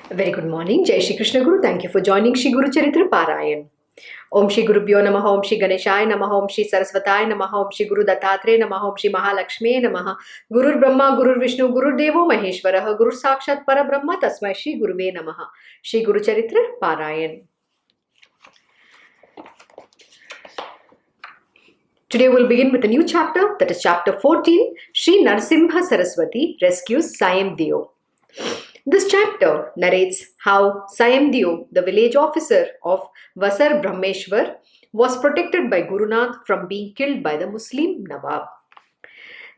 A very good morning. Jai Shri Krishna Guru. Thank you for joining Shri Guru Charitra Parayan. Om Shri Gurubhyo Namaha, Om Shri Ganeshaya Namaha, Om Shri Saraswataya Namaha, Om Shri Guru Dattatreya Namaha, Om Shri Mahalakshmi Namaha. Gurur Brahma, Gurur Vishnu, Gurur Devo Maheshwaraha, Guru Sakshat Parabrahma, Tasmai Shri Guruve Namaha. Shri Guru Charitra Parayan. Today we'll begin with a new chapter, that is chapter 14, Shri Narsimha Saraswati rescues Sayamdeo. This chapter narrates how Sayamdeo, the village officer of Vasar Brahmeshwar, was protected by Gurunath from being killed by the Muslim Nawab.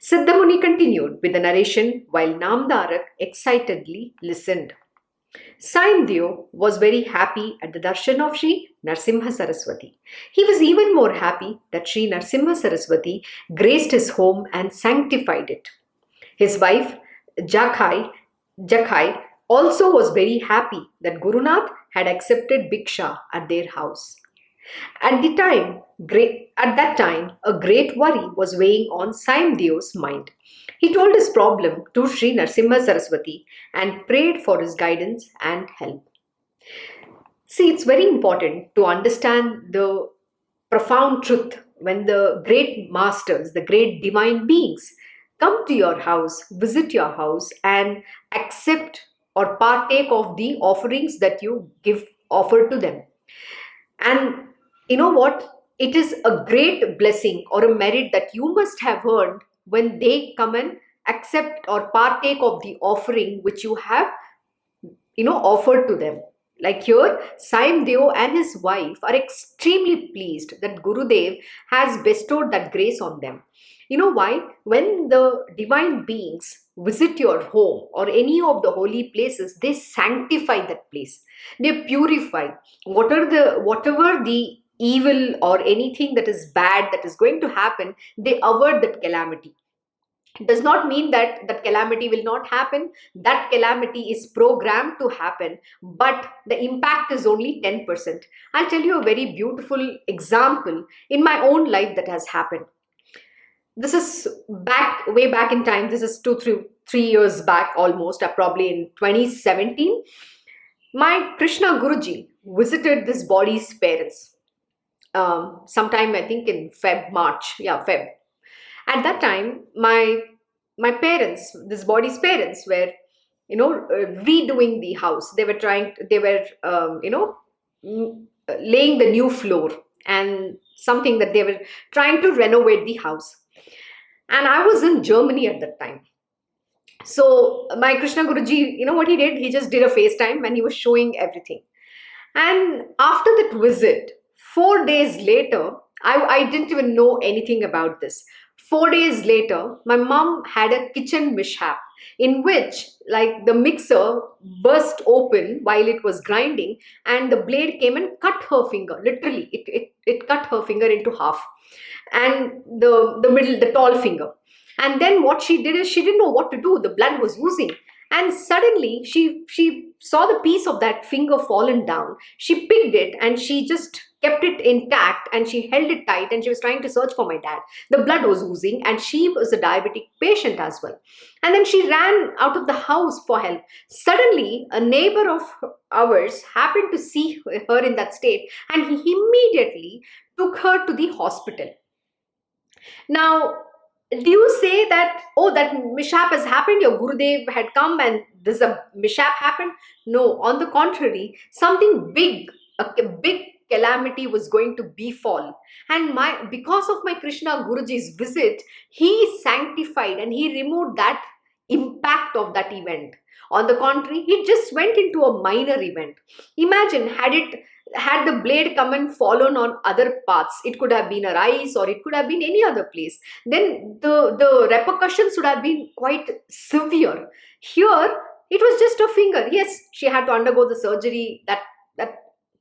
Siddhamuni continued with the narration while Namdarak excitedly listened. Sayamdeo was very happy at the darshan of Sri Narsimha Saraswati. He was even more happy that Sri Narsimha Saraswati graced his home and sanctified it. His wife, Jakhai also was very happy that Gurunath had accepted Bhiksha at their house. At that time, a great worry was weighing on Sayamdeo's mind. He told his problem to Sri Narsimha Saraswati and prayed for his guidance and help. See, it's very important to understand the profound truth when the great masters, the great divine beings, come to your house, visit your house, and accept or partake of the offerings that you offer to them. And you know what? It is a great blessing or a merit that you must have earned when they come and accept or partake of the offering which you have, offered to them. Like here, Sayamdeo and his wife are extremely pleased that Gurudev has bestowed that grace on them. You know why? When the divine beings visit your home or any of the holy places, they sanctify that place. They purify whatever the evil or anything that is bad that is going to happen, they avert that calamity. It does not mean that that calamity will not happen. That calamity is programmed to happen, but the impact is only 10%. I'll tell you a very beautiful example in my own life that has happened. This is way back in time. This is 3 years back almost, probably in 2017. My Krishna Guruji visited this body's parents sometime, I think, in March. Yeah, Feb. At that time, my parents, this body's parents, were redoing the house. They were laying the new floor and something that they were trying to renovate the house. And I was in Germany at that time. So my Krishna Guruji, you know what he did? He just did a FaceTime and he was showing everything. And after that visit, 4 days later, I didn't even know anything about this. 4 days later, my mom had a kitchen mishap in which, like, the mixer burst open while it was grinding, and the blade came and cut her finger. Literally, it cut her finger into half, and the tall finger. And then what she did is she didn't know what to do. The blood was oozing, and suddenly she saw the piece of that finger fallen down. She picked it and she just kept it intact and she held it tight and she was trying to search for my dad. The blood was oozing and she was a diabetic patient as well. And then she ran out of the house for help. Suddenly, a neighbor of ours happened to see her in that state and he immediately took her to the hospital. Now, do you say that, oh, that mishap has happened, your Gurudev had come and this a mishap happened? No, on the contrary, something big, a big calamity was going to befall. And because of my Krishna Guruji's visit, he sanctified and he removed that impact of that event. On the contrary, it just went into a minor event. Imagine, had the blade come and fallen on other paths, it could have been a rice or it could have been any other place, then the repercussions would have been quite severe. Here, it was just a finger. Yes, she had to undergo the surgery.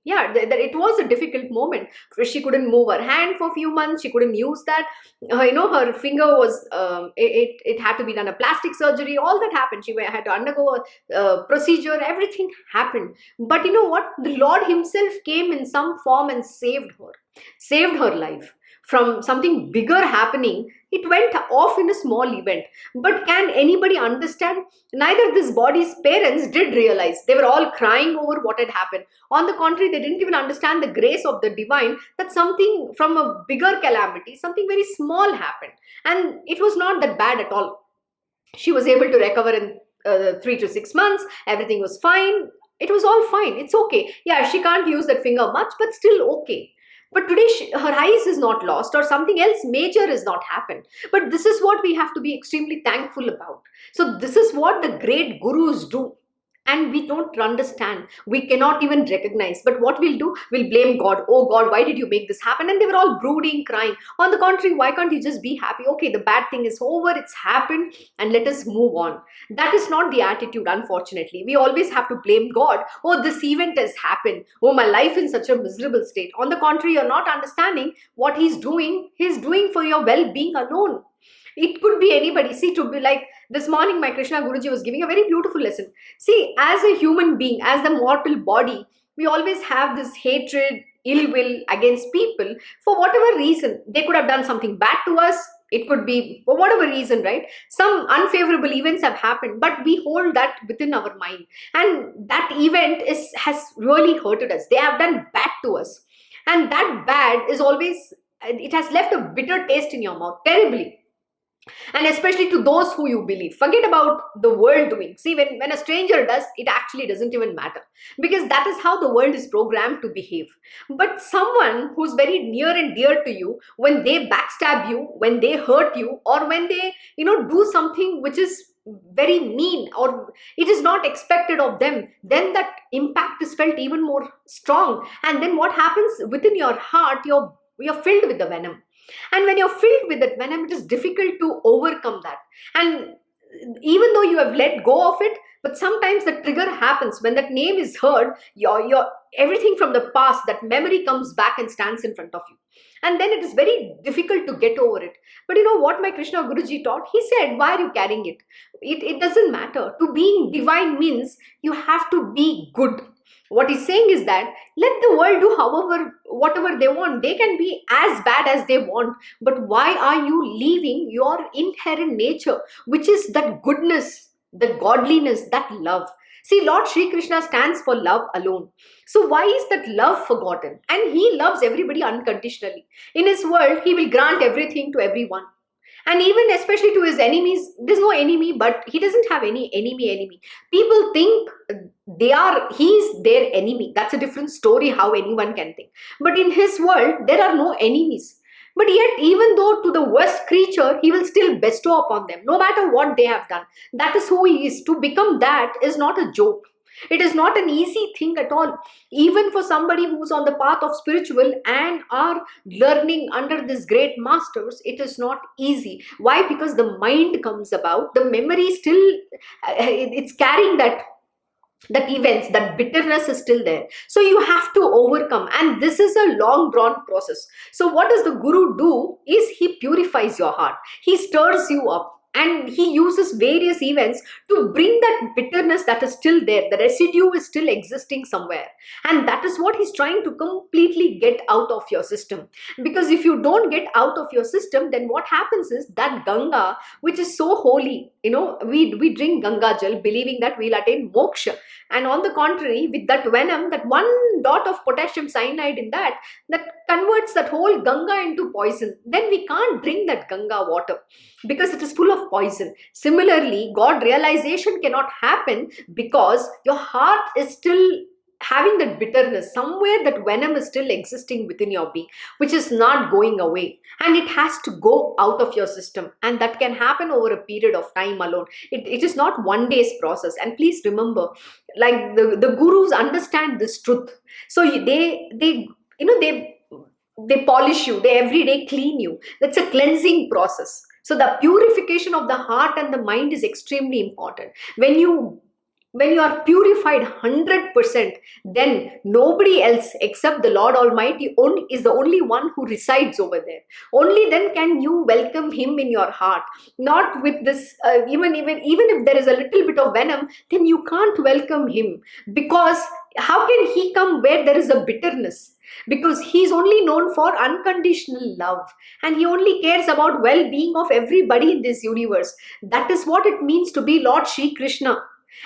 It was a difficult moment. She couldn't move her hand for a few months. She couldn't use that. Her finger was, it had to be done a plastic surgery. All that happened. She had to undergo a procedure. Everything happened. But you know what? The Lord himself came in some form and saved her life from something bigger happening It went off in a small event. But can anybody understand? Neither this body's parents did realize. They were all crying over what had happened. On the contrary, they didn't even understand the grace of the divine, that something from a bigger calamity, something very small happened. And it was not that bad at all. She was able to recover in 3 to 6 months. Everything was fine. It was all fine. It's okay. Yeah, she can't use that finger much, but still okay. But today, her eyes is not lost, or something else major has not happened. But this is what we have to be extremely thankful about. So, this is what the great gurus do. And we don't understand. We cannot even recognize. But what we'll do, we'll blame God. Oh God, why did you make this happen? And they were all brooding, crying. On the contrary, why can't you just be happy? Okay, the bad thing is over, it's happened, and let us move on. That is not the attitude, unfortunately. We always have to blame God. Oh, this event has happened. Oh, my life in such a miserable state. On the contrary, you're not understanding what He's doing. He's doing for your well being alone. It could be anybody. See, to be like this morning, my Krishna Guruji was giving a very beautiful lesson. See, as a human being, as the mortal body, we always have this hatred, ill will against people for whatever reason. They could have done something bad to us. It could be for whatever reason, right? Some unfavorable events have happened, but we hold that within our mind. And that event has really hurted us. They have done bad to us. And that bad is always, it has left a bitter taste in your mouth, terribly. And especially to those who you believe. Forget about the world doing. See, when a stranger does, it actually doesn't even matter, because that is how the world is programmed to behave. But someone who's very near and dear to you, when they backstab you, when they hurt you, or when they do something which is very mean, or it is not expected of them, then that impact is felt even more strong. And then what happens within your heart? You're filled with the venom. And when you're filled with that venom, it is difficult to overcome that. And even though you have let go of it, but sometimes the trigger happens when that name is heard. Your everything from the past, that memory comes back and stands in front of you, and then it is very difficult to get over it. But you know what my Krishna Guruji taught? He said, why are you carrying it? It doesn't matter. To being divine means you have to be good. What he's saying is that let the world do whatever they want. They can be as bad as they want. But why are you leaving your inherent nature, which is that goodness, the godliness, that love? See, Lord Shri Krishna stands for love alone. So why is that love forgotten? And He loves everybody unconditionally. In His world, He will grant everything to everyone. And even especially to His enemies, there's no enemy, but He doesn't have any enemy. People think He's their enemy. That's a different story, how anyone can think. But in His world, there are no enemies. But yet, even though to the worst creature, He will still bestow upon them, no matter what they have done. That is who He is. To become that is not a joke. It is not an easy thing at all. Even for somebody who's on the path of spiritual and are learning under these great masters, it is not easy. Why? Because the mind comes about, the memory still, it's carrying that events, that bitterness is still there. So you have to overcome, and this is a long drawn process. So what does the Guru do? Is he purifies your heart, he stirs you up, and he uses various events to bring that bitterness that is still there. The residue is still existing somewhere, and that is what he's trying to completely get out of your system. Because if you don't get out of your system, then what happens is that Ganga, which is so holy, we drink Ganga Jal believing that we'll attain moksha, and on the contrary, with that venom, that one dot of potassium cyanide in that converts that whole Ganga into poison. Then we can't drink that Ganga water, because it is full of poison. Similarly, God realization cannot happen because your heart is still having that bitterness. Somewhere that venom is still existing within your being, which is not going away, and it has to go out of your system. And that can happen over a period of time alone. It is not one day's process. And please remember, like the gurus understand this truth. So they polish you, they every day clean you. That's a cleansing process. So the purification of the heart and the mind is extremely important. When you are purified 100%, then nobody else except the Lord Almighty is the only one who resides over there. Only then can you welcome Him in your heart. Not with this, even if there is a little bit of venom, then you can't welcome Him, because how can He come where there is a bitterness? because he's only known for unconditional love, and he only cares about well-being of everybody in this universe. That is what it means to be Lord Shri Krishna.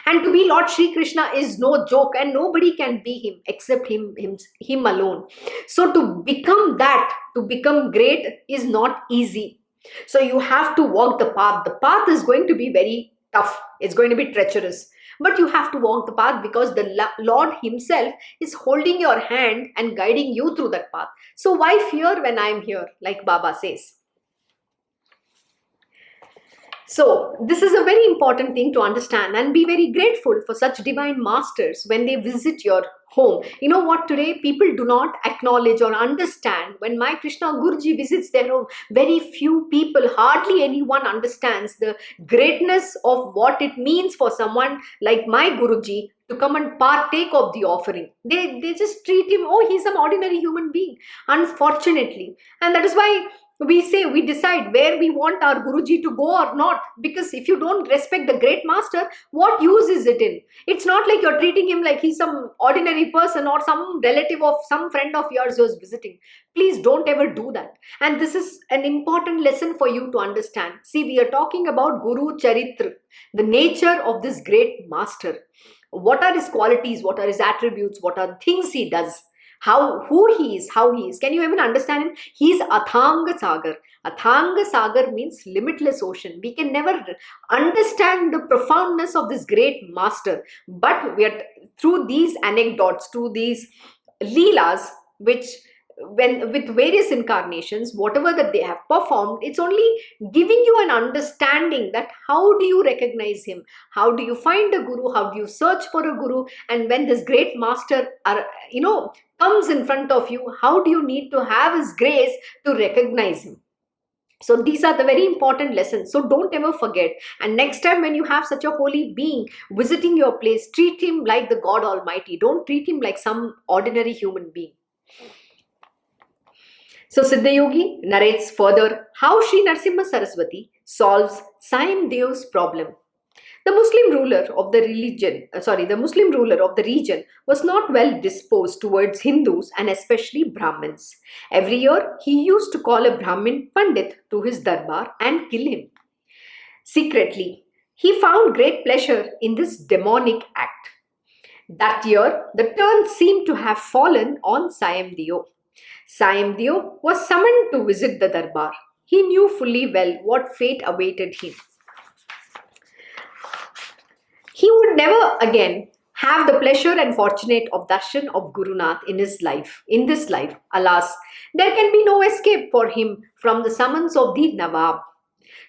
And to be Lord Shri Krishna is no joke, and nobody can be him except him alone. So to become that, to become great, is not easy. So you have to walk the path. The path is going to be very tough, it's going to be treacherous, but you have to walk the path because the Lord himself is holding your hand and guiding you through that path. So why fear when I'm here, like Baba says? So, this is a very important thing to understand, and be very grateful for such divine masters when they visit your home. You know what, today people do not acknowledge or understand when my Krishna Guruji visits their home. Very few people, hardly anyone understands the greatness of what it means for someone like my Guruji to come and partake of the offering. They just treat him, oh, he's some ordinary human being, unfortunately. And that is why we decide where we want our Guruji to go or not, because if you don't respect the great master, what use is it in? It's not like you're treating him like he's some ordinary person or some relative of some friend of yours who's visiting. Please don't ever do that. And this is an important lesson for you to understand. See, we are talking about Guru Charitra, the nature of this great master. What are his qualities? What are his attributes? What are the things he does? Who he is, how he is. Can you even understand him? He's Athanga Sagar. Athanga Sagar means limitless ocean. We can never understand the profoundness of this great master, but we are through these anecdotes, through these leelas, which when with various incarnations, whatever that they have performed, it's only giving you an understanding that how do you recognize him, how do you find a guru, how do you search for a guru, and when this great master comes in front of you, how do you need to have his grace to recognize him. So these are the very important lessons. So don't ever forget. And next time when you have such a holy being visiting your place, treat him like the God Almighty. Don't treat him like some ordinary human being. So Siddhayogi narrates further how Sri Narasimha Saraswati solves Saim Dev's problem. The Muslim ruler of the region was not well disposed towards Hindus and especially Brahmins. Every year he used to call a Brahmin Pandit to his darbar and kill him. Secretly, he found great pleasure in this demonic act. That year, the turn seemed to have fallen on Saim Deo. Saim Deo was summoned to visit the darbar. He knew fully well what fate awaited him. He would never again have the pleasure and fortunate of darshan of Gurunath in this life. Alas, there can be no escape for him from the summons of the Nawab.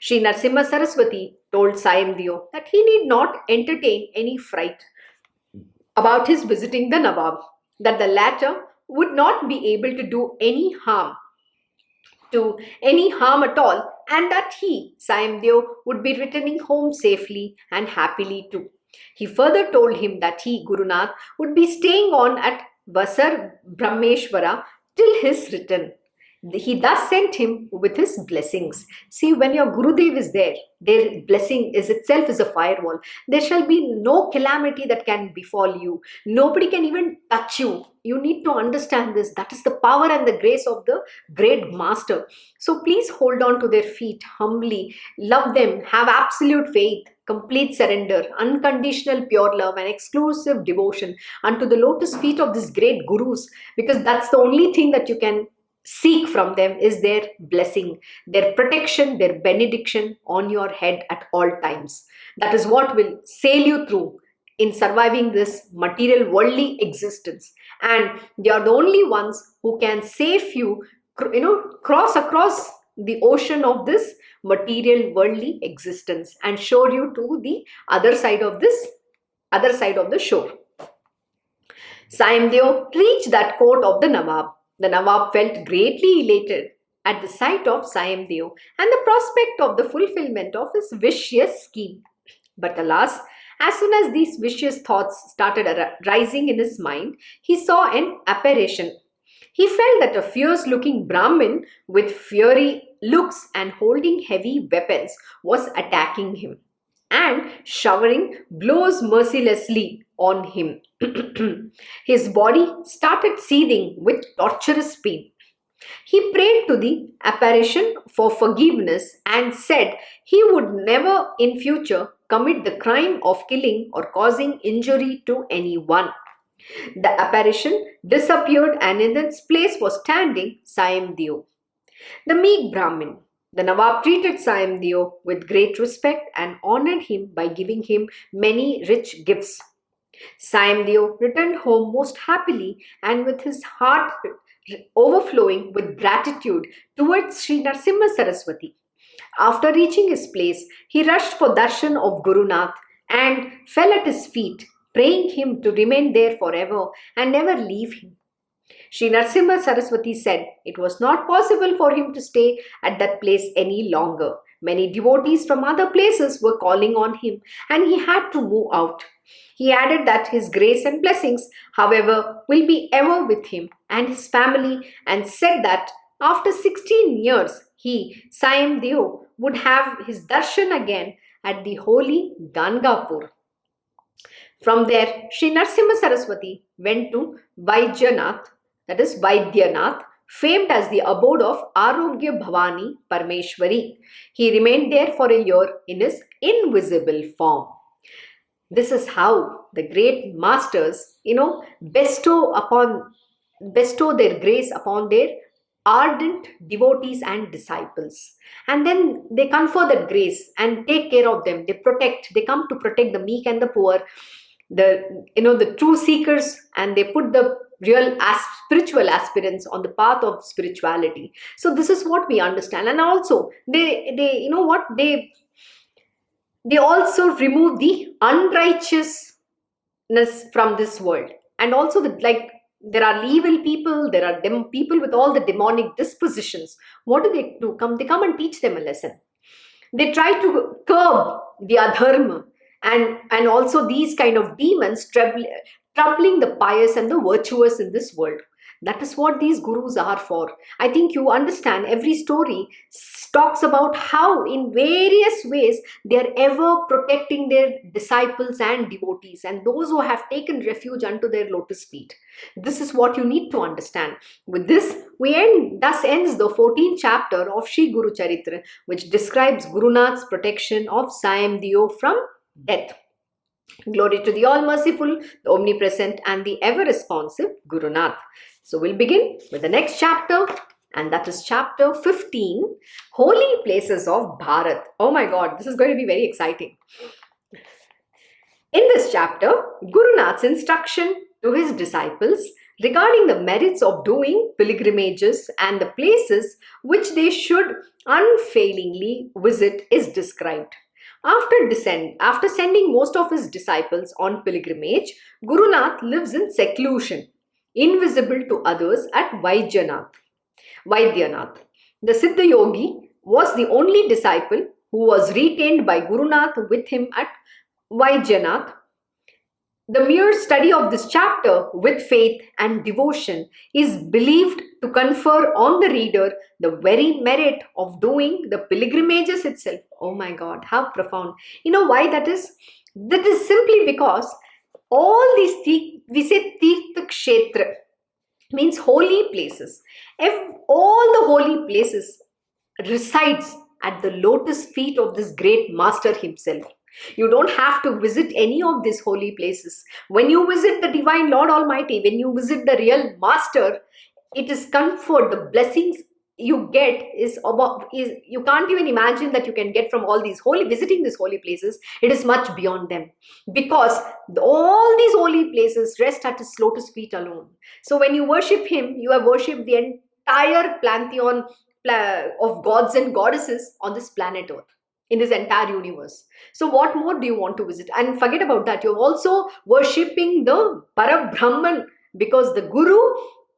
Sri Narasimha Saraswati told Saim Deo that he need not entertain any fright about his visiting the Nawab, that the latter would not be able to do any harm at all, and that he, Saim Deo, would be returning home safely and happily too. He further told him that he, Gurunath, would be staying on at Vasar Brahmeshwara till his return. He thus sent him with his blessings. See, when your Gurudev is there, their blessing is itself is a firewall. There shall be no calamity that can befall you. Nobody can even touch you. You need to understand this. That is the power and the grace of the great master. So please hold on to their feet humbly. Love them. Have absolute faith, complete surrender, unconditional pure love and exclusive devotion unto the lotus feet of these great gurus, because that's the only thing that you can seek from them is their blessing, their protection, their benediction on your head at all times. That is what will sail you through in surviving this material worldly existence. And they are the only ones who can save you, cross across the ocean of this material worldly existence and show you to the other side of the shore. Saim Deo reached that court of the Nawab. The Nawab felt greatly elated at the sight of Saim Deo and the prospect of the fulfillment of his vicious scheme. But alas, as soon as these vicious thoughts started rising in his mind, he saw an apparition. He felt that a fierce-looking Brahmin with fiery looks and holding heavy weapons was attacking him and showering blows mercilessly on him. His body started seething with torturous pain. He prayed to the apparition for forgiveness and said he would never in future commit the crime of killing or causing injury to anyone. The apparition disappeared and in its place was standing Saimdeo, the meek Brahmin. The Nawab treated Saimdeo with great respect and honored him by giving him many rich gifts. Saimdeo returned home most happily and with his heart overflowing with gratitude towards Sri Narsimha Saraswati. After reaching his place, he rushed for darshan of Gurunath and fell at his feet, praying him to remain there forever and never leave him. Sri Narsimha Saraswati said it was not possible for him to stay at that place any longer. Many devotees from other places were calling on him and he had to move out. He added that his grace and blessings, however, will be ever with him and his family and said that after 16 years, he, Saimdeo, would have his darshan again at the holy Gangapur. From there, Sri Narsimha Saraswati went to Vaidyanath, that is Vaidyanath, famed as the abode of Arogya Bhavani Parmeshwari. He remained there for a year in his invisible form. This is how the great masters, bestow their grace upon their ardent devotees and disciples. And then they confer that grace and take care of them. They come to protect the meek and the poor, the true seekers, and they put the real spiritual aspirants on the path of spirituality. So this is what we understand. And also they also remove the unrighteousness from this world. And also there are evil people, there are people with all the demonic dispositions. What do? They come and teach them a lesson. They try to curb the adharma and also these kind of demons troubling the pious and the virtuous in this world. That is what these gurus are for. I think you understand. Every story talks about how in various ways they are ever protecting their disciples and devotees and those who have taken refuge unto their lotus feet. This is what you need to understand. With this, thus ends the 14th chapter of Sri Guru Charitra, which describes Gurunath's protection of Saimdeo from death. Glory to the all-merciful, the omnipresent and the ever-responsive Gurunath. So we'll begin with the next chapter, and that is chapter 15, Holy Places of Bharat. Oh my God, this is going to be very exciting. In this chapter, Gurunath's instruction to his disciples regarding the merits of doing pilgrimages and the places which they should unfailingly visit is described. After sending most of his disciples on pilgrimage, Gurunath lives in seclusion, invisible to others at Vaidyanath. The Siddha Yogi was the only disciple who was retained by Gurunath with him at Vaidyanath. The mere study of this chapter with faith and devotion is believed to confer on the reader the very merit of doing the pilgrimages itself. Oh my God, how profound. You know why that is? That is simply because all these, we say Tirtha Kshetra, means holy places. All the holy places resides at the lotus feet of this great master himself. You don't have to visit any of these holy places. When you visit the Divine Lord Almighty, when you visit the real Master, it is comfort. The blessings you get you can't even imagine that you can get from all these visiting these holy places. It is much beyond them because all these holy places rest at his lotus feet alone. So when you worship him, you have worshipped the entire pantheon of gods and goddesses on this planet Earth, in this entire universe. So what more do you want to visit? And forget about that, you're also worshipping the Parabrahman, because the Guru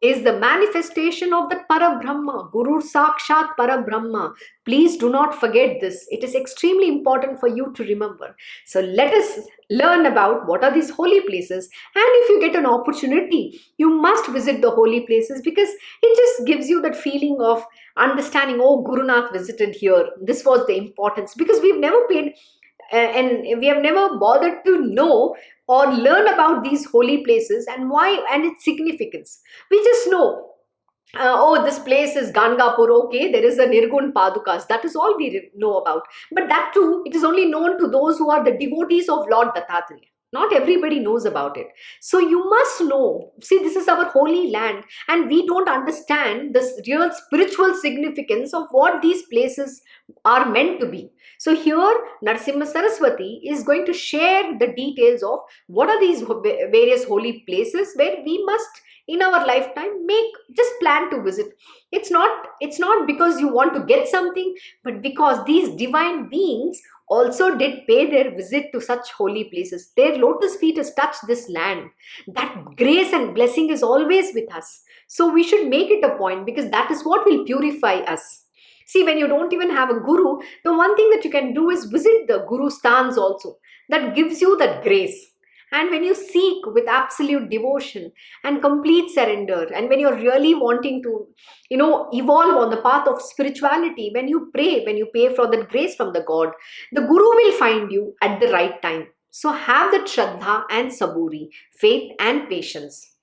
is the manifestation of the Parabrahma. Guru Sakshat Parabrahma. Please do not forget this. It is extremely important for you to remember. So let us learn about what are these holy places. And if you get an opportunity, you must visit the holy places, because it just gives you that feeling of understanding, oh, Gurunath visited here. This was the importance, because we've never paid and we have never bothered to know or learn about these holy places and why and its significance. We just know, oh, this place is Gangapur, okay, there is a Nirgun Padukas. That is all we know about. But that too, it is only known to those who are the devotees of Lord Dattatreya. Not everybody knows about it. So you must know. See, this is our holy land, and we don't understand the real spiritual significance of what these places are meant to be. So here, Narsimha Saraswati is going to share the details of what are these various holy places where we must in our lifetime make just plan to visit. It's not because you want to get something, but because these divine beings also did pay their visit to such holy places. Their lotus feet has touched this land. That grace and blessing is always with us. So we should make it a point, because that is what will purify us. See, when you don't even have a guru, the one thing that you can do is visit the guru stans also. That gives you that grace. And when you seek with absolute devotion and complete surrender, and when you're really wanting to, evolve on the path of spirituality, when you pray, when you pay for that grace from the God, the Guru will find you at the right time. So have that Shraddha and Saburi, faith and patience.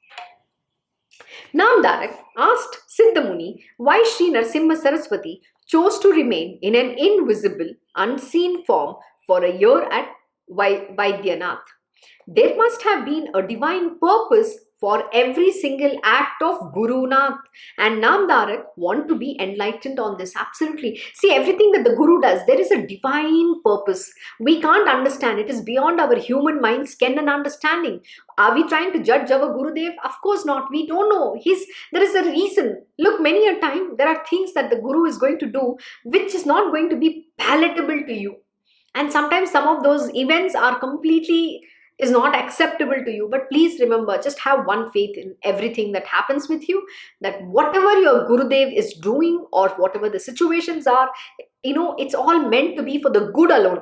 Namdarak asked Siddhamuni why Sri Narsimha Saraswati chose to remain in an invisible, unseen form for a year at Vaidyanath. There must have been a divine purpose for every single act of Guru Nath, and Namdarak want to be enlightened on this. Absolutely. See, everything that the Guru does, there is a divine purpose. We can't understand. It is beyond our human mind's ken and understanding. Are we trying to judge our Gurudev? Of course not. We don't know. There is a reason. Look, many a time there are things that the Guru is going to do which is not going to be palatable to you. And sometimes some of those events are completely is not acceptable to you. But please remember, just have one faith in everything that happens with you, that whatever your Gurudev is doing or whatever the situations are, it's all meant to be for the good alone.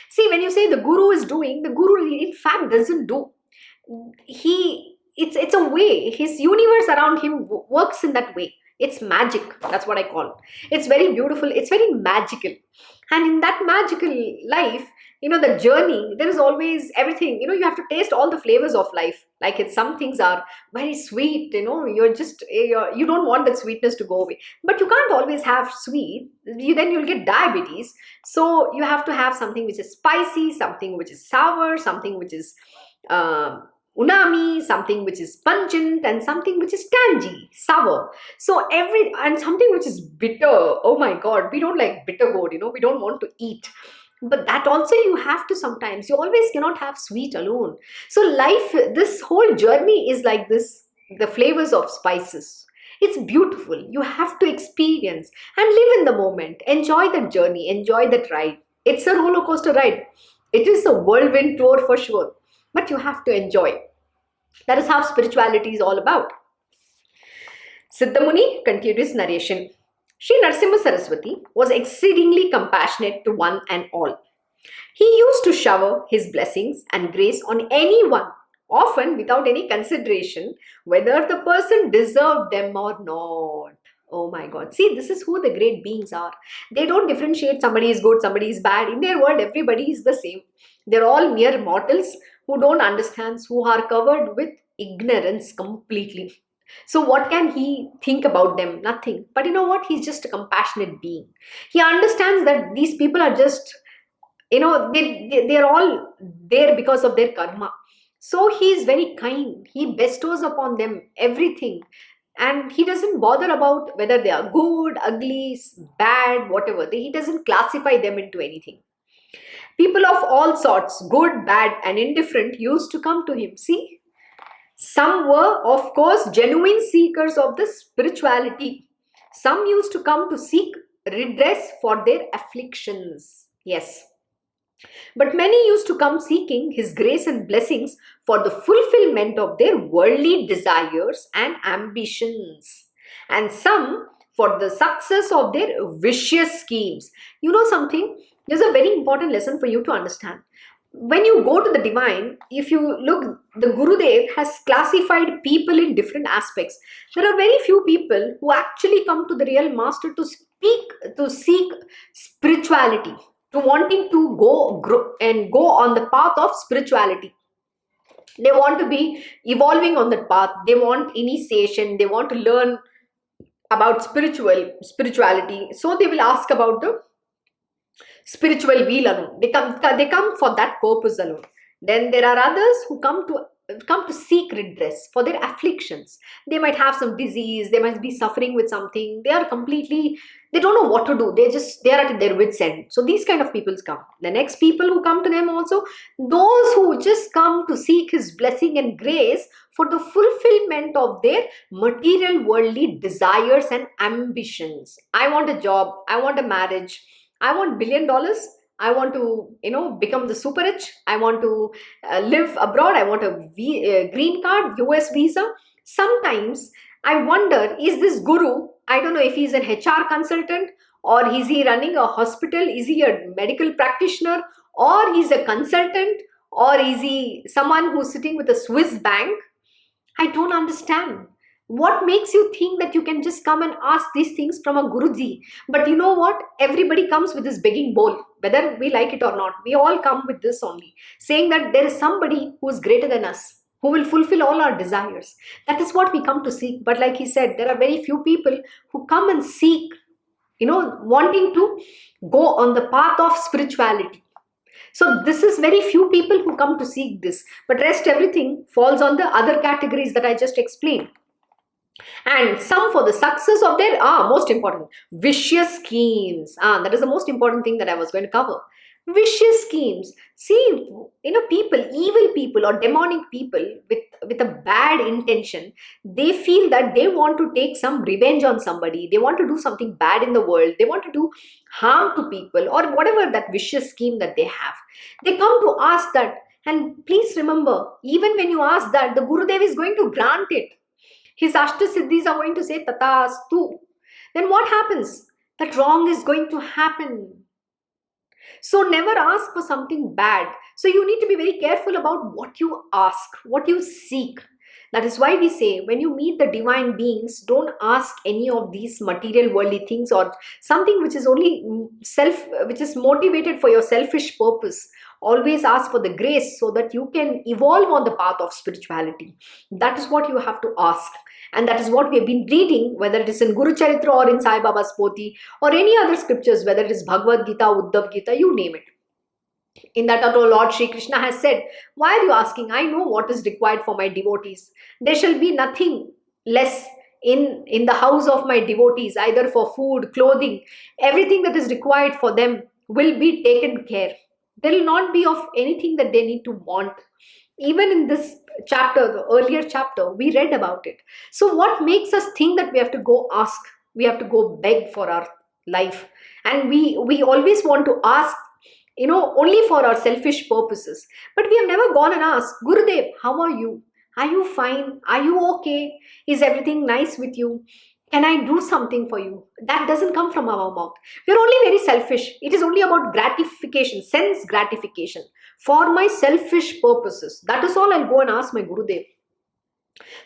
See, when you say the Guru is doing, the Guru in fact doesn't do. It's a way. His universe around him works in that way. It's magic. That's what I call it. It's very beautiful. It's very magical. And in that magical life, the journey, there is always everything. You have to taste all the flavors of life. Like some things are very sweet. You don't want that sweetness to go away. But you can't always have sweet. Then you'll get diabetes. So you have to have something which is spicy, something which is sour, something which is unami, something which is pungent, and something which is tangy, sour. So and something which is bitter. Oh my God, we don't like bitter gourd, we don't want to eat. But that also you have to sometimes. You always cannot have sweet alone. So life, this whole journey is like this, the flavors of spices. It's beautiful. You have to experience and live in the moment. Enjoy that journey. Enjoy that ride. It's a roller coaster ride. It is a whirlwind tour for sure. But you have to enjoy. That is how spirituality is all about. Siddhamuni continued his narration. Sri Narsimha Saraswati was exceedingly compassionate to one and all. He used to shower his blessings and grace on anyone, often without any consideration whether the person deserved them or not. Oh my God. See, this is who the great beings are. They don't differentiate somebody is good, somebody is bad. In their world, everybody is the same. They're all mere mortals who don't understand, who are covered with ignorance completely. So what can he think about them? Nothing. But you know what? He's just a compassionate being. He understands that these people are just, they're all there because of their karma. So he is very kind. He bestows upon them everything. And he doesn't bother about whether they are good, ugly, bad, whatever. He doesn't classify them into anything. People of all sorts, good, bad, and indifferent, used to come to him. See? Some were, of course, genuine seekers of the spirituality. Some used to come to seek redress for their afflictions. Yes. But many used to come seeking his grace and blessings for the fulfillment of their worldly desires and ambitions. And some for the success of their vicious schemes. You know something? There's a very important lesson for you to understand. When you go to the divine, if you look, the Gurudev has classified people in different aspects. There are very few people who actually come to the real master to seek spirituality, to wanting to go on the path of spirituality. They want to be evolving on that path. They want initiation. They want to learn about spirituality. So they will ask about the spiritual wheel alone. They come for that purpose alone. Then there are others who come to seek redress for their afflictions. They might have some disease, they might be suffering with something, they don't know what to do, they are at their wits end. So these kind of people come. The next people who come to them also, those who just come to seek his blessing and grace for the fulfillment of their material worldly desires and ambitions. I want a job, I want a marriage, I want $1 billion. I want to, become the super rich. I want to live abroad. I want a green card, US visa. Sometimes I wonder, is this guru, I don't know if he's an HR consultant, or is he running a hospital? Is he a medical practitioner, or he's a consultant, or is he someone who's sitting with a Swiss bank? I don't understand. What makes you think that you can just come and ask these things from a Guruji? But you know what? Everybody comes with this begging bowl, whether we like it or not. We all come with this only, saying that there is somebody who is greater than us, who will fulfill all our desires. That is what we come to seek. But like he said, there are very few people who come and seek, wanting to go on the path of spirituality. So this is very few people who come to seek this, but rest everything falls on the other categories that I just explained. And some for the success of their most important vicious schemes. That is the most important thing that I was going to cover. Vicious schemes. See, people, evil people or demonic people with a bad intention, they feel that they want to take some revenge on somebody, they want to do something bad in the world, they want to do harm to people, or whatever that vicious scheme that they have. They come to ask that, and please remember, even when you ask that, the Gurudev is going to grant it. His Ashtasiddhis are going to say Tatastu. Then what happens? That wrong is going to happen. So never ask for something bad. So you need to be very careful about what you ask, what you seek. That is why we say, when you meet the divine beings, don't ask any of these material worldly things or something which is only which is motivated for your selfish purpose. Always ask for the grace so that you can evolve on the path of spirituality. That is what you have to ask. And that is what we have been reading, whether it is in Guru Charitra or in Sai Baba's Poti or any other scriptures, whether it is Bhagavad Gita, Uddhav Gita, you name it. In that, our Lord Shri Krishna has said, why are you asking? I know what is required for my devotees. There shall be nothing less in the house of my devotees, either for food, clothing, everything that is required for them will be taken care. There will not be of anything that they need to want. Even in this chapter, the earlier chapter, we read about it. So what makes us think that we have to go ask, we have to go beg for our life? And we always want to ask, only for our selfish purposes. But we have never gone and asked, Gurudev, how are you? Are you fine? Are you okay? Is everything nice with you? Can I do something for you? That doesn't come from our mouth. We're only very selfish. It is only about gratification, sense gratification, for my selfish purposes. That is all I'll go and ask my Gurudev.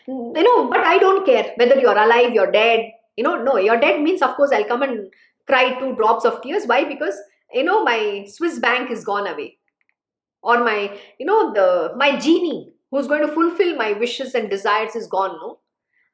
But I don't care whether you're alive, you're dead. No, you're dead means, of course, I'll come and cry 2 drops of tears. Why? Because, my Swiss bank is gone away. Or my genie who's going to fulfill my wishes and desires is gone, no?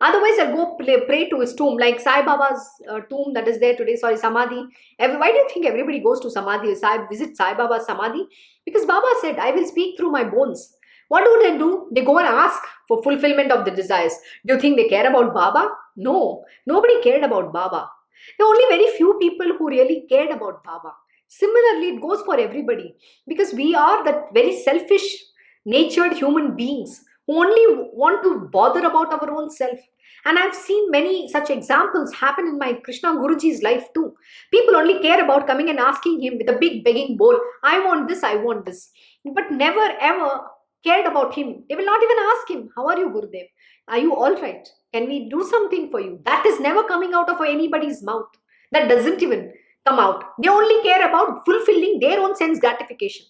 Otherwise, I'll go pray to his tomb, like Sai Baba's tomb that is there today. Sorry, Samadhi. Why do you think everybody goes to Samadhi? Visit Sai Baba's Samadhi? Because Baba said, I will speak through my bones. What do they do? They go and ask for fulfillment of the desires. Do you think they care about Baba? No. Nobody cared about Baba. There are only very few people who really cared about Baba. Similarly, it goes for everybody. Because we are that very selfish natured human beings who only want to bother about our own self. And I've seen many such examples happen in my Krishna Guruji's life too. People only care about coming and asking him with a big begging bowl, I want this, I want this. But never ever cared about him. They will not even ask him, how are you, Gurudev? Are you all right? Can we do something for you? That is never coming out of anybody's mouth. That doesn't even come out. They only care about fulfilling their own sense gratification.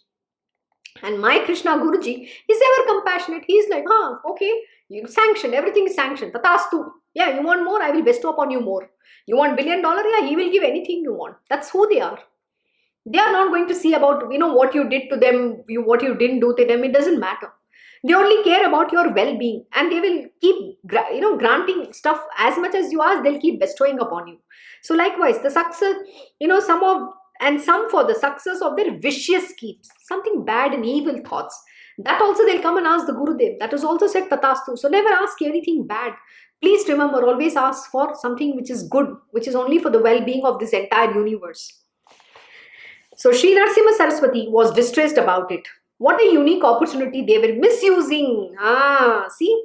And my Krishna Guruji is ever compassionate. He is like, okay, you sanctioned, everything is sanctioned. Tatastu. Yeah, you want more? I will bestow upon you more. You want $1 billion? Yeah, he will give anything you want. That's who they are. They are not going to see about, what you did to them, what you didn't do to them. It doesn't matter. They only care about your well-being, and they will keep granting stuff as much as you ask. They'll keep bestowing upon you. So likewise, the success, some for the success of their vicious schemes, something bad and evil thoughts, that also they'll come and ask the Gurudev. That is also said Tatastu. So never ask anything bad. Please remember, always ask for something which is good, which is only for the well-being of this entire universe. So Sri Narasimha Saraswati was distressed about it. What a unique opportunity they were misusing. See?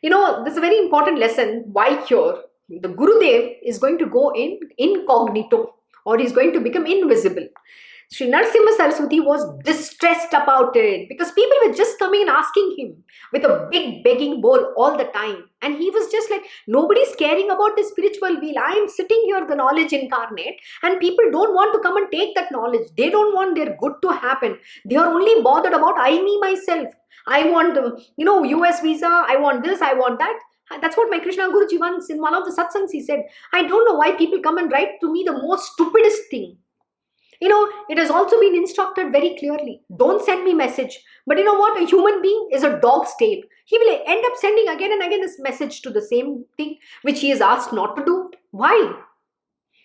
This is a very important lesson. Why here? The Gurudev is going to go in incognito, or he's going to become invisible. Sri Narasimha Saraswati was distressed about it because people were just coming and asking him with a big begging bowl all the time. And he was just like, nobody's caring about the spiritual wheel. I am sitting here, the knowledge incarnate, and people don't want to come and take that knowledge. They don't want their good to happen. They are only bothered about I, me, myself. I want, US visa. I want this. I want that. That's what my Krishna Guruji once in one of the satsangs he said. I don't know why people come and write to me the most stupidest thing. It has also been instructed very clearly. Don't send me message. But you know what? A human being is a dog's tail. He will end up sending again and again this message to the same thing which he is asked not to do. Why?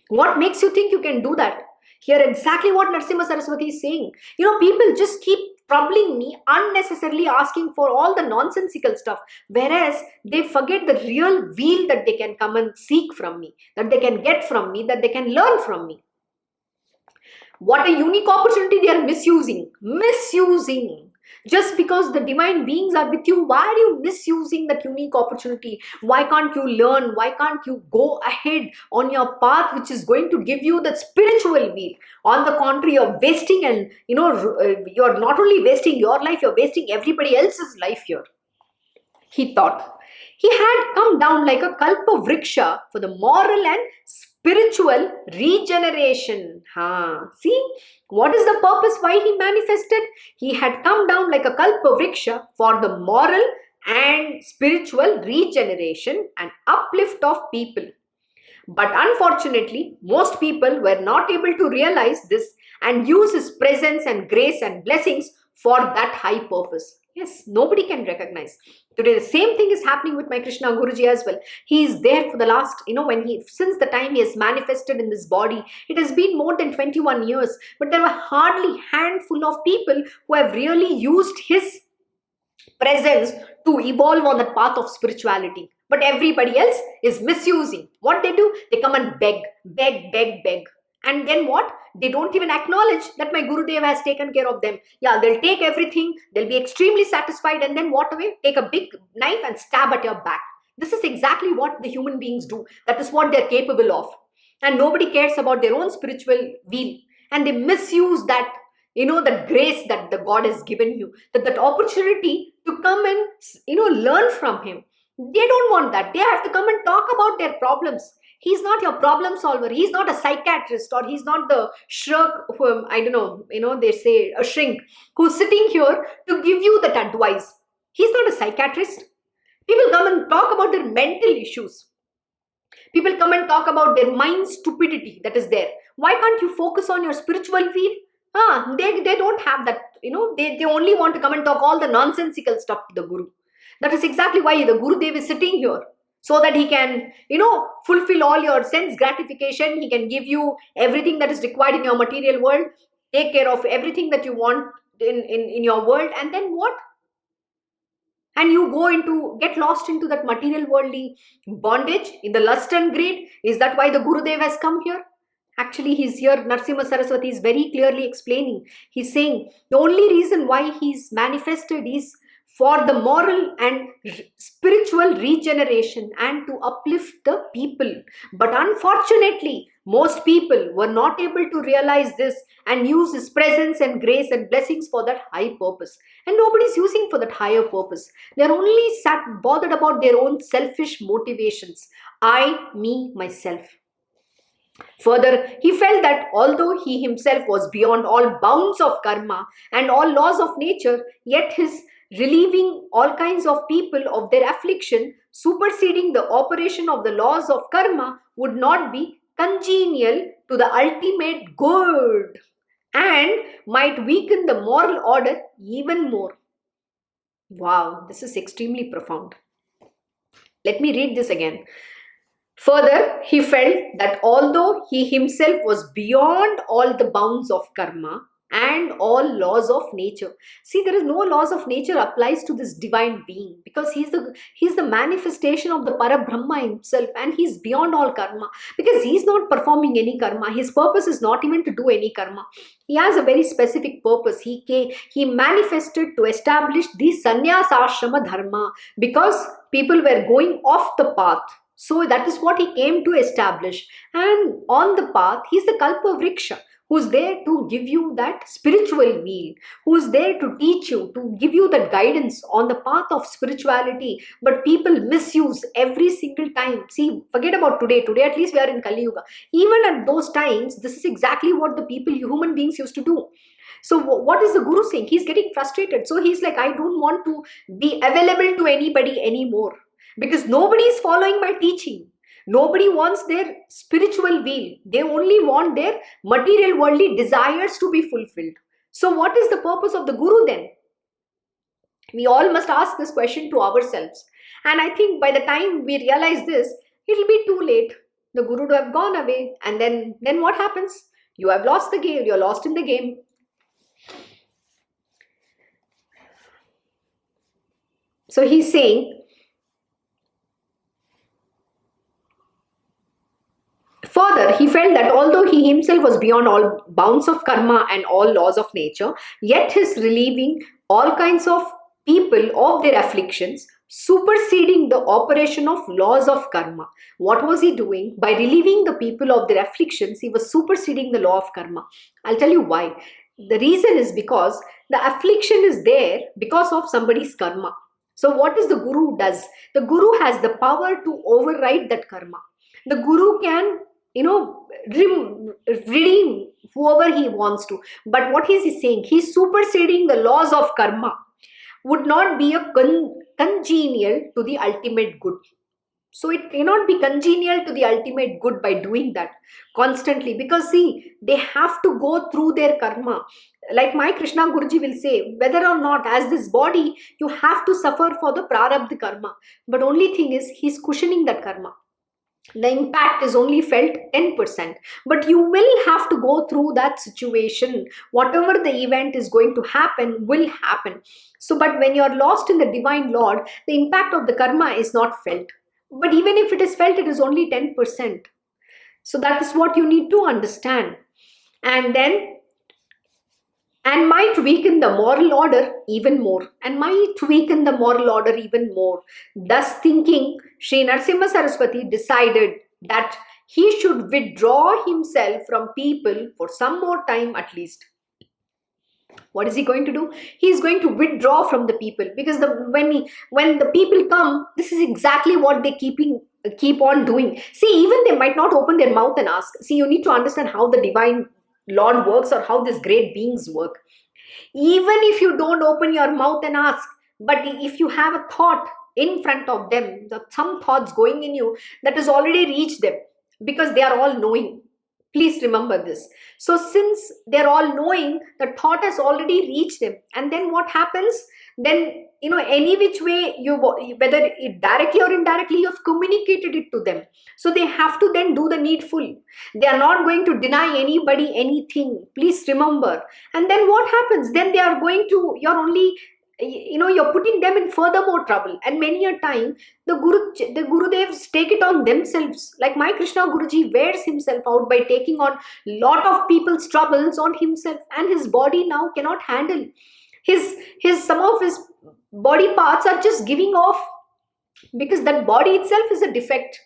What makes you think you can do that? Here exactly what Narasimha Saraswati is saying. People just keep troubling me, unnecessarily asking for all the nonsensical stuff, whereas they forget the real wheel that they can come and seek from me, that they can get from me, that they can learn from me. What a unique opportunity they are misusing. Misusing. Just because the divine beings are with you, why are you misusing that unique opportunity? Why can't you learn? Why can't you go ahead on your path which is going to give you that spiritual wheel? On the contrary, you're wasting, and you're not only wasting your life, you're wasting everybody else's life here. He thought. He had come down like a kalpa vriksha for the moral and spiritual regeneration. See, what is the purpose why he manifested? He had come down like a kalpa vriksha for the moral and spiritual regeneration and uplift of people. But unfortunately, most people were not able to realize this and use his presence and grace and blessings for that high purpose. Yes, nobody can recognize. Today, the same thing is happening with my Krishna Guruji as well. He is there for the last, since the time he has manifested in this body, it has been more than 21 years. But there were hardly handful of people who have really used his presence to evolve on the path of spirituality. But everybody else is misusing. What they do? They come and beg, beg, beg, beg. And then what? They don't even acknowledge that my Gurudev has taken care of them. Yeah, they'll take everything, they'll be extremely satisfied, and then walk away, take a big knife and stab at your back. This is exactly what the human beings do. That is what they're capable of. And nobody cares about their own spiritual wheel. And they misuse that, that grace that the God has given you, that opportunity to come and, learn from him. They don't want that. They have to come and talk about their problems. He's not your problem solver. He's not a psychiatrist, or he's not the shrink whom, they say a shrink who's sitting here to give you that advice. He's not a psychiatrist. People come and talk about their mental issues. People come and talk about their mind stupidity that is there. Why can't you focus on your spiritual wheel? They don't have that, they only want to come and talk all the nonsensical stuff to the Guru. That is exactly why the Gurudev is sitting here. So that he can, fulfill all your sense gratification. He can give you everything that is required in your material world. Take care of everything that you want in your world. And then what? And you get lost into that material worldly bondage, in the lust and greed. Is that why the Gurudev has come here? Actually, he's here. Narasimha Saraswati is very clearly explaining. He's saying the only reason why he's manifested is for the moral and spiritual regeneration and to uplift the people. But unfortunately, most people were not able to realize this and use his presence and grace and blessings for that high purpose. And nobody's using for that higher purpose. They're only bothered about their own selfish motivations. I, me, myself. Further, he felt that although he himself was beyond all bounds of karma and all laws of nature, yet his relieving all kinds of people of their affliction, superseding the operation of the laws of karma, would not be congenial to the ultimate good and might weaken the moral order even more. Wow, this is extremely profound. Let me read this again. Further, he felt that although he himself was beyond all the bounds of karma and all laws of nature, see, there is no laws of nature applies to this divine being, because he's the manifestation of the Parabrahma himself, and he's beyond all karma, because he's not performing any karma. His purpose is not even to do any karma. He has a very specific purpose. He manifested to establish the sannyasa ashrama dharma, because people were going off the path. So that is what he came to establish. And on the path, he's the Kalpa Vriksha, who's there to give you that spiritual wheel, who's there to teach you, to give you that guidance on the path of spirituality. But people misuse every single time. See, forget about today. Today, at least we are in Kali Yuga. Even at those times, this is exactly what the people, human beings, used to do. So, what is the Guru saying? He's getting frustrated. So, he's like, I don't want to be available to anybody anymore, because nobody is following my teaching. Nobody wants their spiritual will. They only want their material worldly desires to be fulfilled. So, what is the purpose of the Guru then? We all must ask this question to ourselves. And I think by the time we realize this, it'll be too late. The Guru would have gone away. And then what happens? You have lost the game. You're lost in the game. So he's saying, further, he felt that although he himself was beyond all bounds of karma and all laws of nature, yet his relieving all kinds of people of their afflictions, superseding the operation of laws of karma. What was he doing? By relieving the people of their afflictions, he was superseding the law of karma. I'll tell you why. The reason is because the affliction is there because of somebody's karma. So, what is the Guru does? The Guru has the power to override that karma. The Guru can, redeem whoever he wants to. But what is he saying? He's superseding the laws of karma. Would not be a congenial to the ultimate good. So it cannot be congenial to the ultimate good by doing that constantly, because see, they have to go through their karma. Like my Krishna Guruji will say, whether or not as this body, you have to suffer for the prarabdha karma. But only thing is, he's cushioning that karma. The impact is only felt 10%, but you will have to go through that situation. Whatever the event is going to happen will happen. So, but when you're lost in the divine Lord, the impact of the karma is not felt. But even if it is felt, it is only 10%. So that is what you need to understand. And then, and might weaken the moral order even more, and might weaken the moral order even more. Thus thinking, Sri Narasimha Saraswati decided that he should withdraw himself from people for some more time at least. What is he going to do? He is going to withdraw from the people, because when the people come, this is exactly what they keep on doing. See, even they might not open their mouth and ask. See, you need to understand how the divine Lord works, or how these great beings work. Even if you don't open your mouth and ask, but if you have a thought in front of them, some thoughts going in you, that has already reached them, because they are all knowing. Please remember this. So since they're all knowing, the thought has already reached them. And then what happens? Then, any which way whether it directly or indirectly, you've communicated it to them. So they have to then do the needful. They are not going to deny anybody anything. Please remember. And then what happens? Then they are going to, you're only, you're putting them in further more trouble. And many a time, the Gurudevs take it on themselves. Like my Krishna Guruji wears himself out by taking on lot of people's troubles on himself, and his body now cannot handle. His some of his body parts are just giving off, because that body itself is a defect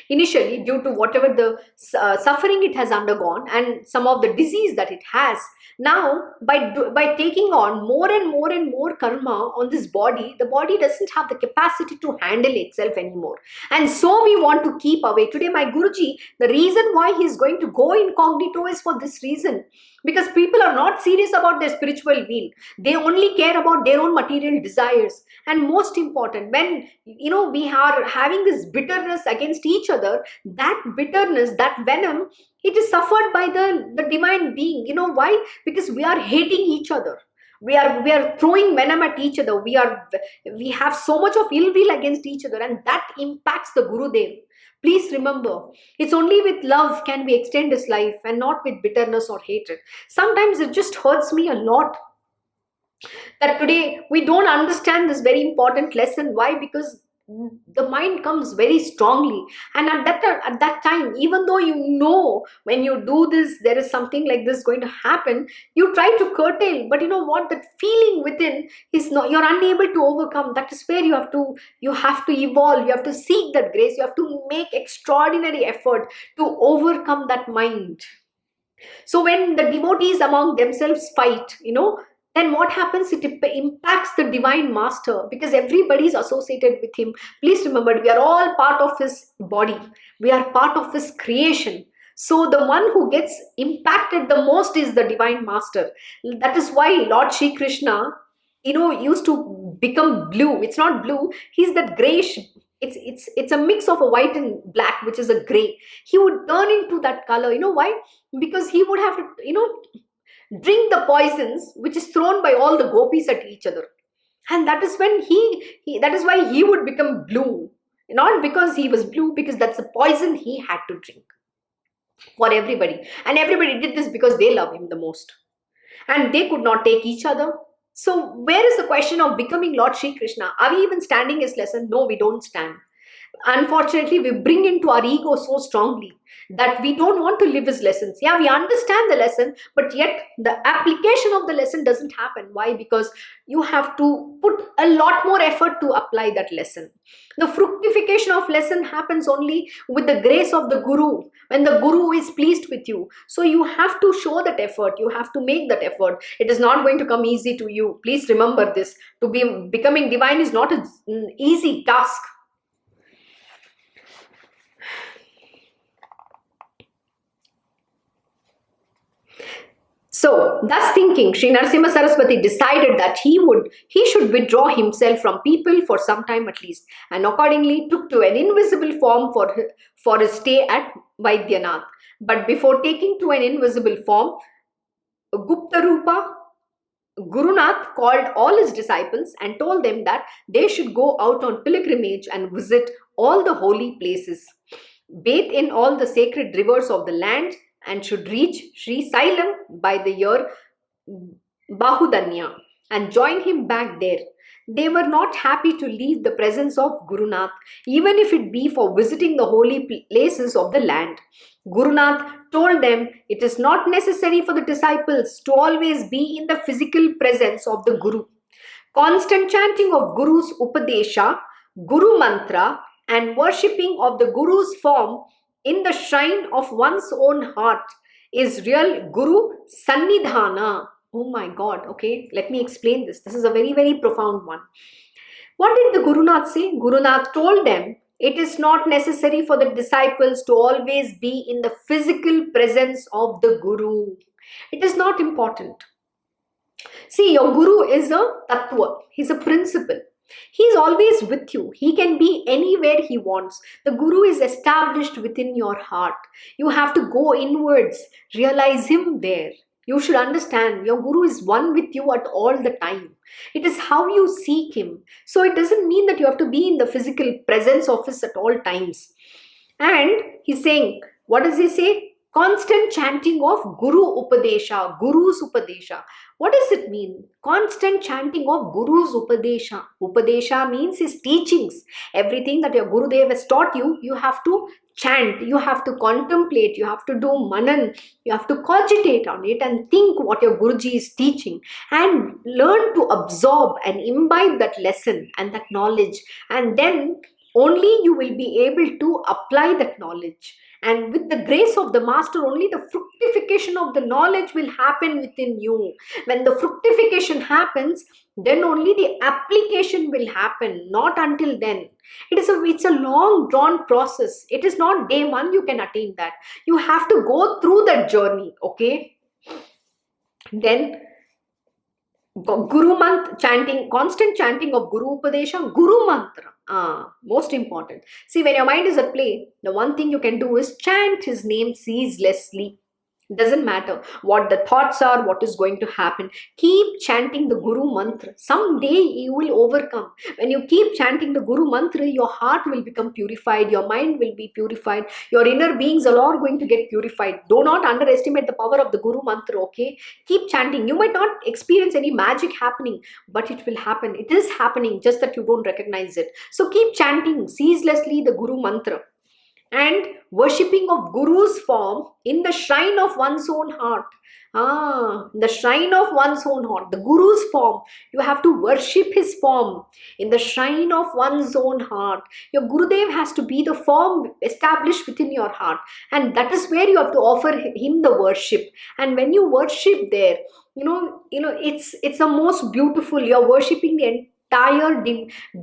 initially, due to whatever the suffering it has undergone and some of the disease that it has. Now by taking on more and more and more karma on this body, the body doesn't have the capacity to handle itself anymore, and so we want to keep away. Today my Guruji, the reason why he is going to go incognito is for this reason, because people are not serious about their spiritual will. They only care about their own material desires. And most important, when we are having this bitterness against each other, that bitterness, that venom, it is suffered by the divine being. You know why? Because we are hating each other. We are throwing venom at each other. We have so much of ill will against each other, and that impacts the Gurudev. Please remember, it's only with love can we extend his life, and not with bitterness or hatred. Sometimes it just hurts me a lot that today we don't understand this very important lesson. Why? Because the mind comes very strongly, and at that time, even though you know when you do this there is something like this going to happen, you try to curtail, but you know what, that feeling within is not, you're unable to overcome. That is where you have to evolve, you have to seek that grace, you have to make extraordinary effort to overcome that mind. So when the devotees among themselves fight, then what happens? It impacts the divine master, because everybody is associated with him. Please remember, we are all part of his body, we are part of his creation. So the one who gets impacted the most is the divine master. That is why Lord Shri Krishna, used to become blue. It's not blue, he's that grayish. It's a mix of a white and black, which is a gray. He would turn into that color. You know why? Because he would have to, drink the poisons which is thrown by all the gopis at each other. And that is when that is why he would become blue. Not because he was blue, because that's the poison he had to drink for everybody. And everybody did this because they love him the most. And they could not take each other. So where is the question of becoming Lord Shri Krishna? Are we even standing his lesson? No, we don't stand. Unfortunately, we bring into our ego so strongly that we don't want to live his lessons. Yeah, we understand the lesson, but yet the application of the lesson doesn't happen. Why? Because you have to put a lot more effort to apply that lesson. The fructification of lesson happens only with the grace of the Guru, when the Guru is pleased with you. So you have to show that effort, you have to make that effort. It is not going to come easy to you. Please remember this. To be becoming divine is not an easy task. So, thus thinking, Sri Narasimha Saraswati decided that he should withdraw himself from people for some time at least, and accordingly took to an invisible form for his stay at Vaidyanath. But before taking to an invisible form, Gupta Rupa, Gurunath called all his disciples and told them that they should go out on pilgrimage and visit all the holy places, bathe in all the sacred rivers of the land, and should reach Sri Sailam by the year Bahudanya and join him back there. They were not happy to leave the presence of Gurunath, even if it be for visiting the holy places of the land. Gurunath told them it is not necessary for the disciples to always be in the physical presence of the Guru. Constant chanting of Guru's Upadesha, Guru Mantra, and worshipping of the Guru's form in the shrine of one's own heart is real Guru Sannidhana. Oh my God, okay, let me explain this. This is a very, very profound one. What did the Gurunath say? Gurunath told them it is not necessary for the disciples to always be in the physical presence of the Guru. It is not important. See, your Guru is a tattva, he's a principle. He's always with you. He can be anywhere he wants. The Guru is established within your heart. You have to go inwards, realize him there. You should understand your Guru is one with you at all the time. It is how you seek him. So it doesn't mean that you have to be in the physical presence of him at all times. And he's saying, what does he say? Constant chanting of Guru Upadesha, Guru's Upadesha. What does it mean? Constant chanting of Guru's Upadesha. Upadesha means his teachings. Everything that your Gurudev has taught you, you have to chant, you have to contemplate, you have to do manan, you have to cogitate on it and think what your Guruji is teaching and learn to absorb and imbibe that lesson and that knowledge. And then only you will be able to apply that knowledge. And with the grace of the master, only the fructification of the knowledge will happen within you. When the fructification happens, then only the application will happen, not until then. It's a long drawn process. It is not day one you can attain that. You have to go through that journey, okay? Then Guru Mantra chanting, constant chanting of Guru Upadesha, Guru Mantra. Most important. See, when your mind is at play, the one thing you can do is chant his name ceaselessly. Doesn't matter what the thoughts are, what is going to happen. Keep chanting the Guru mantra. Someday you will overcome. When you keep chanting the Guru mantra, your heart will become purified, your mind will be purified, your inner beings are all going to get purified. Do not underestimate the power of the Guru mantra, okay? Keep chanting. You might not experience any magic happening, but it will happen. It is happening, just that you don't recognize it. So keep chanting ceaselessly the Guru mantra, and worshipping of Guru's form in the shrine of one's own heart. The shrine of one's own heart, the Guru's form. You have to worship his form in the shrine of one's own heart. Your Gurudev has to be the form established within your heart, and that is where you have to offer him the worship. And when you worship there, it's the most beautiful. You're worshipping the entire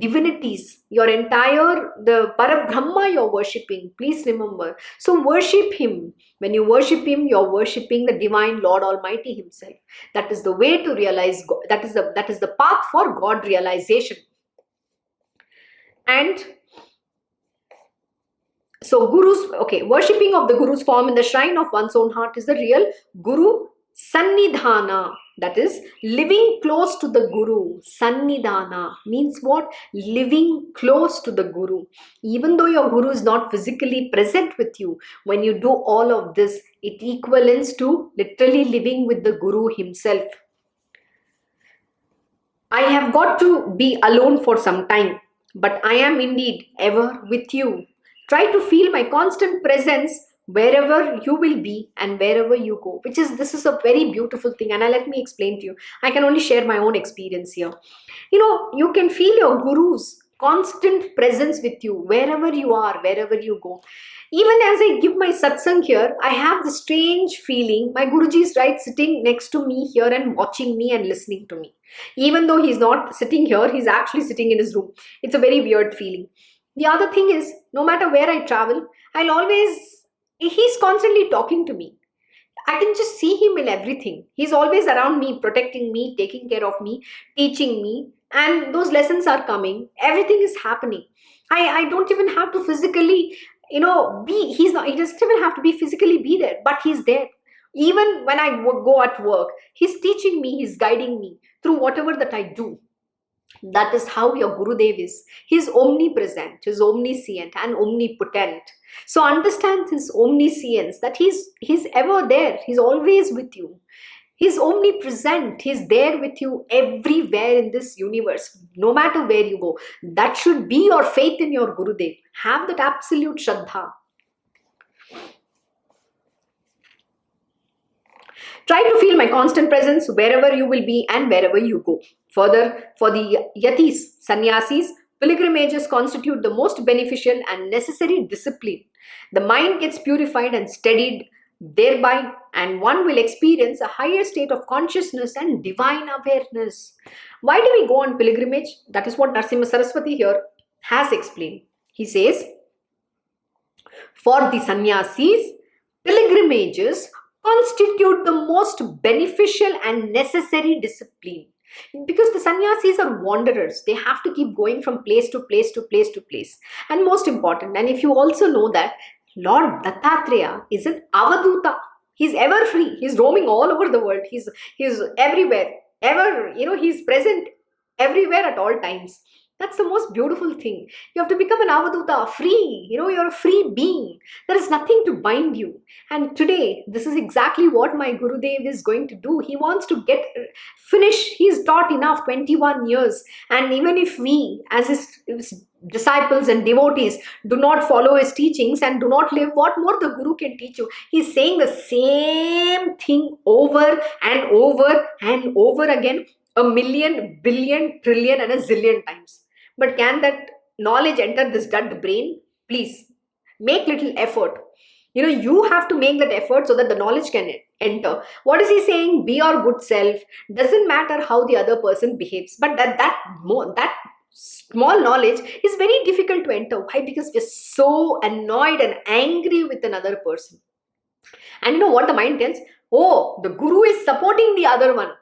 divinities, your entire the Parabrahma you're worshipping. Please remember. So worship him. When you worship him, you're worshipping the divine Lord Almighty himself. That is the way to realize God. That is the path for God realization. And so worshipping of the Guru's form in the shrine of one's own heart is the real Guru Sannidhana. That is living close to the Guru. Sannidhana means what? Living close to the Guru. Even though your Guru is not physically present with you, when you do all of this, it equivalents to literally living with the Guru himself. I have got to be alone for some time, but I am indeed ever with you. Try to feel my constant presence wherever you will be and wherever you go. This is a very beautiful thing, and let me explain to you. I can only share my own experience here. You can feel your Guru's constant presence with you wherever you are, wherever you go. Even as I give my satsang here, I have the strange feeling my Guruji is right sitting next to me here and watching me and listening to me. Even though he's not sitting here, he's actually sitting in his room. It's a very weird feeling. The other thing is, no matter where I travel, he's constantly talking to me. I can just see him in everything. He's always around me, protecting me, taking care of me, teaching me, and those lessons are coming. Everything is happening. I don't even have to physically, he doesn't even have to be physically be there, but he's there. Even when I go at work, he's teaching me, he's guiding me through whatever that I do. That is how your Gurudev is. He's omnipresent, he's omniscient and omnipotent. So understand his omniscience, that he's ever there, he's always with you. He's omnipresent, he's there with you everywhere in this universe, no matter where you go. That should be your faith in your Gurudev. Have that absolute Shraddha. Try to feel my constant presence wherever you will be and wherever you go. Further, for the yatis, sannyasis, pilgrimages constitute the most beneficial and necessary discipline. The mind gets purified and steadied thereby, and one will experience a higher state of consciousness and divine awareness. Why do we go on pilgrimage? That is what Narasimha Saraswati here has explained. He says, for the sannyasis, pilgrimages constitute the most beneficial and necessary discipline. Because the sannyasis are wanderers, they have to keep going from place to place to place to place. And most important, and if you also know that Lord Dattatreya is an avaduta, he's ever free, he's roaming all over the world, he's everywhere, he's present everywhere at all times. That's the most beautiful thing. You have to become an avaduta, free. You're a free being. There is nothing to bind you. And today, this is exactly what my Gurudev is going to do. He wants to finish. He's taught enough, 21 years. And even if we, as his disciples and devotees, do not follow his teachings and do not live, what more the Guru can teach you? He's saying the same thing over and over and over again, a million, billion, trillion, and a zillion times. But can that knowledge enter this dull brain? Please, make little effort. You have to make that effort so that the knowledge can enter. What is he saying? Be your good self. Doesn't matter how the other person behaves. But that small knowledge is very difficult to enter. Why? Because we're so annoyed and angry with another person. And you know what the mind tells? Oh, the Guru is supporting the other one.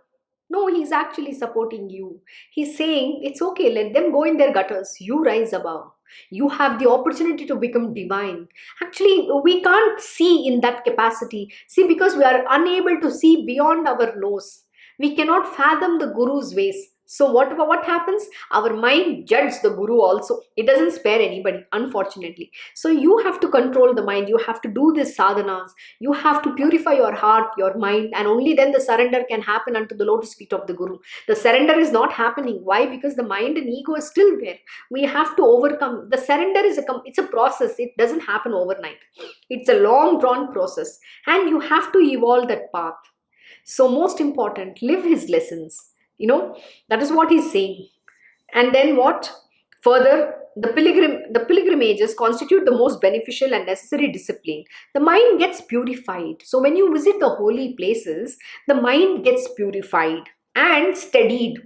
No, he's actually supporting you. He's saying, it's okay, let them go in their gutters. You rise above. You have the opportunity to become divine. Actually, we can't see in that capacity. See, because we are unable to see beyond our nose. We cannot fathom the Guru's ways. So what happens? Our mind judges the Guru also. It doesn't spare anybody, unfortunately. So you have to control the mind. You have to do this sadhanas. You have to purify your heart, your mind, and only then the surrender can happen unto the lotus feet of the Guru. The surrender is not happening. Why? Because the mind and ego is still there. We have to overcome. The surrender is it's a process. It doesn't happen overnight. It's a long drawn process, and you have to evolve that path. So most important, live his lessons. That is what he's saying. And then what? Further, the pilgrimages constitute the most beneficial and necessary discipline. The mind gets purified. So when you visit the holy places, the mind gets purified and steadied.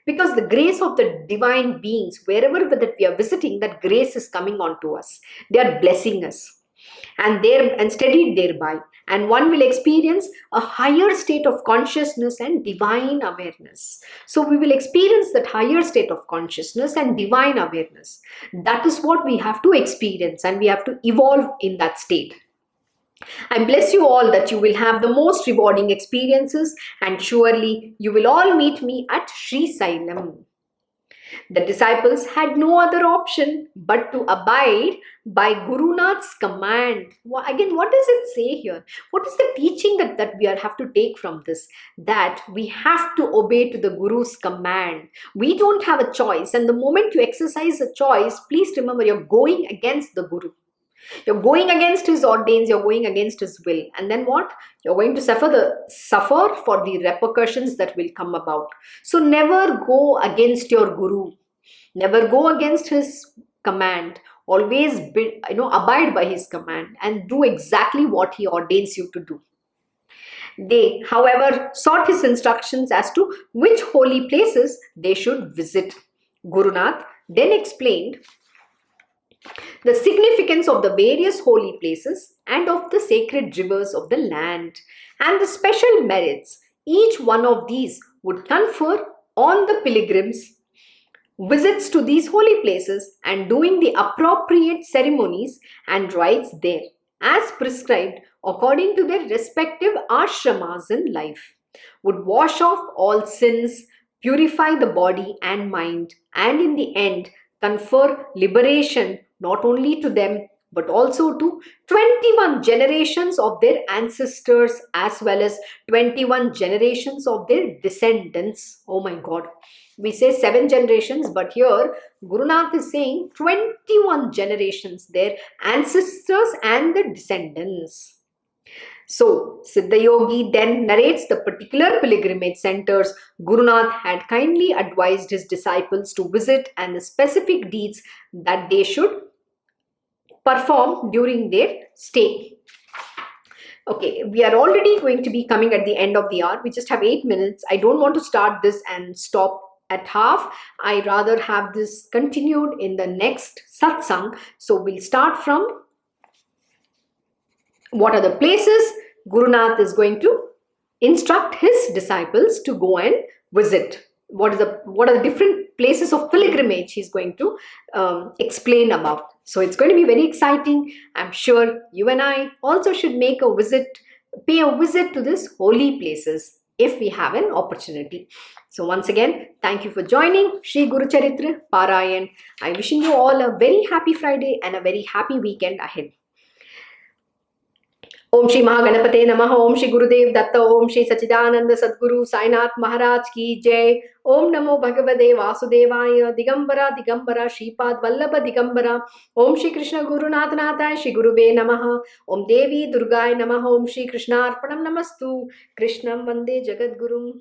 Because the grace of the divine beings, wherever that we are visiting, that grace is coming onto us. They are blessing us and steadied thereby, and one will experience a higher state of consciousness and divine awareness. So we will experience that higher state of consciousness and divine awareness. That is what we have to experience, and we have to evolve in that state. I bless you all that you will have the most rewarding experiences, and surely you will all meet me at Sri Sailam. The disciples had no other option but to abide by Guru Nath's command. Again, what does it say here? What is the teaching that we have to take from this? That we have to obey to the Guru's command. We don't have a choice. And the moment you exercise a choice, please remember you're going against the Guru. You're going against his ordains, you're going against his will. And then what? You're going to suffer for the repercussions that will come about. So never go against your Guru. Never go against his command. Always abide by his command and do exactly what he ordains you to do. They, however, sought his instructions as to which holy places they should visit. Guru Nath then explained the significance of the various holy places and of the sacred rivers of the land, and the special merits each one of these would confer on the pilgrims. Visits to these holy places and doing the appropriate ceremonies and rites there, as prescribed according to their respective ashramas in life, would wash off all sins, purify the body and mind, and in the end confer liberation not only to them but also to 21 generations of their ancestors as well as 21 generations of their descendants. Oh my God. We say 7 generations, but here Guru Nath is saying 21 generations, their ancestors and the descendants. So, Siddha Yogi then narrates the particular pilgrimage centers Guru Nath had kindly advised his disciples to visit and the specific deeds that they should perform during their stay. Okay, we are already going to be coming at the end of the hour. We just have 8 minutes. I don't want to start this and stop at half. I rather have this continued in the next satsang. So we'll start from what are the places Guru Nath is going to instruct his disciples to go and visit. What are the different places of pilgrimage he's going to explain about. So it's going to be very exciting. I'm sure you and I also should pay a visit to these holy places if we have an opportunity. So once again, thank you for joining Sri Guru Charitra Parayan. I'm wishing you all a very happy Friday and a very happy weekend ahead. ओम श्री महागणपते नमः। ओम श्री गुरुदेव दत्त। ओम श्री सच्चिदानंद सद्गुरु साईनाथ महाराज की जय। ओम नमो भगवते वासुदेवाय। दिगंबरा दिगंबरा श्रीपाद वल्लभ दिगंबरा। ओम श्री कृष्ण गुरुनाथ नाथाय श्री गुरुवे नमः। ओम देवी दुर्गाय नमः। ओम श्री कृष्णार्पणम नमस्तु। कृष्णं वंदे जगद्गुरुम्।